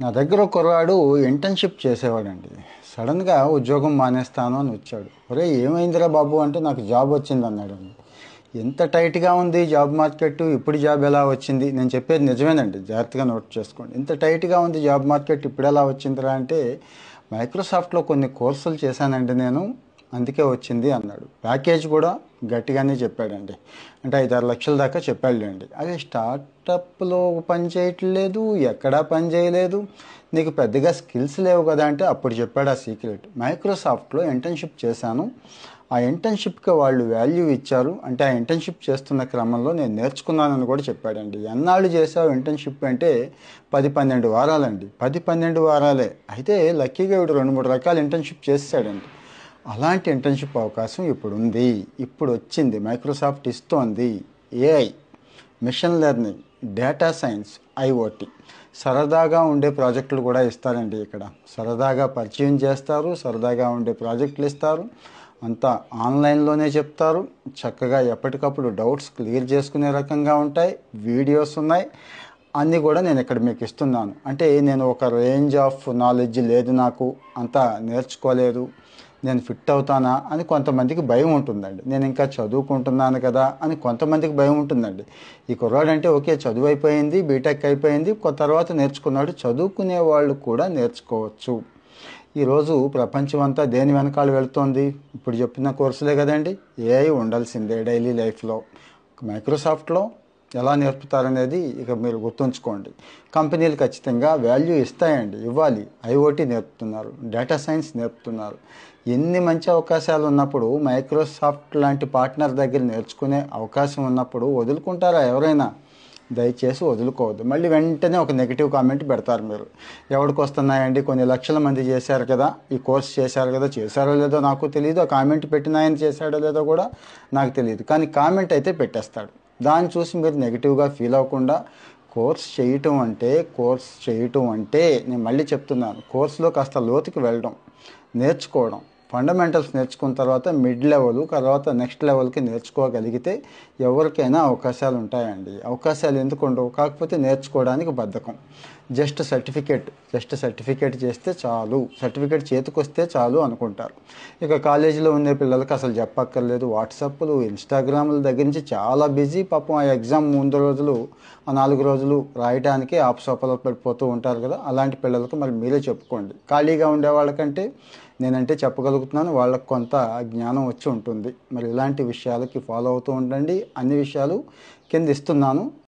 నా దగ్గర ఒక కుర్రాడు ఇంటర్న్షిప్ చేసేవాడండి. సడన్గా ఉద్యోగం మానేస్తాను అని వచ్చాడు. ఒరే ఏమైందిరా బాబు అంటే నాకు జాబ్ వచ్చింది అన్నాడండి. ఎంత టైట్గా ఉంది జాబ్ మార్కెట్, ఇప్పుడు జాబ్ ఎలా వచ్చింది? నేను చెప్పేది నిజమేనండి, జాగ్రత్తగా నోట్ చేసుకోండి. ఇంత టైట్గా ఉంది జాబ్ మార్కెట్, ఇప్పుడు ఎలా వచ్చిందిరా అంటే మైక్రోసాఫ్ట్లో కొన్ని కోర్సులు చేశానండి నేను, అందుకే వచ్చింది అన్నాడు. ప్యాకేజ్ కూడా గట్టిగానే చెప్పాడండి. అంటే 5-6 లక్షల దాకా చెప్పాడండి. అదే స్టార్టప్లో పని చేయట్లేదు, ఎక్కడా పని చేయలేదు, నీకు పెద్దగా స్కిల్స్ లేవు కదా అంటే అప్పుడు చెప్పాడు ఆ సీక్రెట్. మైక్రోసాఫ్ట్లో ఇంటర్న్షిప్ చేశాను, ఆ ఇంటర్న్షిప్కి వాళ్ళు వాల్యూ ఇచ్చారు, అంటే ఆ ఇంటర్న్షిప్ చేస్తున్న క్రమంలో నేను నేర్చుకున్నానని కూడా చెప్పాడండి. ఎన్నాళ్ళు చేసావు ఇంటర్న్షిప్ అంటే 10-12 వారాలండి. 10-12 వారాలే అయితే లక్కీగా వీడు 2-3 రకాల ఇంటర్న్షిప్ చేసాడండి. అలాంటి ఇంటర్న్షిప్ అవకాశం ఇప్పుడు ఉంది, ఇప్పుడు వచ్చింది. మైక్రోసాఫ్ట్ ఇస్తోంది. AI, machine learning, data science, IoT, సరదాగా ఉండే ప్రాజెక్టులు కూడా ఇస్తారండి. ఇక్కడ సరదాగా పరిచయం చేస్తారు, సరదాగా ఉండే ప్రాజెక్టులు ఇస్తారు, అంతా ఆన్లైన్లోనే చెప్తారు. చక్కగా ఎప్పటికప్పుడు డౌట్స్ క్లియర్ చేసుకునే రకంగా ఉంటాయి, వీడియోస్ ఉన్నాయి, అన్నీ కూడా నేను ఇక్కడ మీకు ఇస్తున్నాను. అంటే నేను ఒక రేంజ్ ఆఫ్ నాలెడ్జ్ లేదు, నాకు అంతా నేర్చుకోలేదు, నేను ఫిట్ అవుతానా అని కొంతమందికి భయం ఉంటుందండి. నేను ఇంకా చదువుకుంటున్నాను కదా అని కొంతమందికి భయం ఉంటుందండి. ఈ కుర్రాడు అంటే ఓకే చదువు అయిపోయింది, బీటెక్ అయిపోయింది, తర్వాత నేర్చుకున్నాడు. చదువుకునే వాళ్ళు కూడా నేర్చుకోవచ్చు. ఈరోజు ప్రపంచం అంతా దేని వెనకాల వెళుతోంది? ఇప్పుడు చెప్పిన కోర్సులే కదండి. ఏఐ ఉండాల్సిందే డైలీ లైఫ్లో. మైక్రోసాఫ్ట్లో ఎలా నేర్పుతారనేది ఇక మీరు గుర్తుంచుకోండి. కంపెనీలు ఖచ్చితంగా వాల్యూ ఇస్తాయండి, ఇవ్వాలి. ఐఓటీ నేర్పుతున్నారు, డేటా సైన్స్ నేర్పుతున్నారు. ఎన్ని మంచి అవకాశాలు ఉన్నప్పుడు, మైక్రోసాఫ్ట్ లాంటి పార్ట్నర్ దగ్గర నేర్చుకునే అవకాశం ఉన్నప్పుడు వదులుకుంటారా ఎవరైనా? దయచేసి వదులుకోవద్దు. మళ్ళీ వెంటనే ఒక నెగిటివ్ కామెంట్ పెడతారు మీరు. ఎవరికి వస్తున్నాయండి, కొన్ని లక్షల మంది చేశారు కదా, ఈ కోర్స్ చేశారు కదా, చేశారో లేదో నాకు తెలియదు, ఆ కామెంట్ పెట్టిన ఆయన చేశాడో లేదో కూడా నాకు తెలియదు, కానీ కామెంట్ అయితే పెట్టేస్తాడు. దాన్ని చూసి మీరు నెగిటివ్గా ఫీల్ అవ్వకుండా కోర్స్ చేయటం అంటే నేను మళ్ళీ చెప్తున్నాను, కోర్సులో కాస్త లోతుకి వెళ్ళడం, నేర్చుకోవడం, ఫండమెంటల్స్ నేర్చుకున్న తర్వాత మిడ్ లెవెల్, తర్వాత నెక్స్ట్ లెవెల్కి నేర్చుకోగలిగితే ఎవరికైనా అవకాశాలు ఉంటాయండి. అవకాశాలు ఎందుకు ఉండవు? కాకపోతే నేర్చుకోవడానికి బద్ధకం. జస్ట్ సర్టిఫికేట్ చేస్తే చాలు, సర్టిఫికేట్ చేతికి వస్తే చాలు అనుకుంటారు. ఇక కాలేజీలో ఉండే పిల్లలకి అసలు చెప్పక్కర్లేదు. వాట్సాప్లు, ఇన్స్టాగ్రాముల దగ్గర నుంచి చాలా బిజీ. పాపం ఆ ఎగ్జామ్ ముందు రోజులు, ఆ 4 రోజులు రాయడానికి ఆపసోపలో పడిపోతూ ఉంటారు కదా, అలాంటి పిల్లలకు మరి మీరే చెప్పుకోండి. ఖాళీగా ఉండే వాళ్ళకంటే నేనంటే చెప్పగలుగుతున్నాను, వాళ్ళకు కొంత జ్ఞానం వచ్చి ఉంటుంది. మరి ఇలాంటి విషయాలకి ఫాలో అవుతూ ఉండండి. అన్ని విషయాలు కింద ఇస్తున్నాను,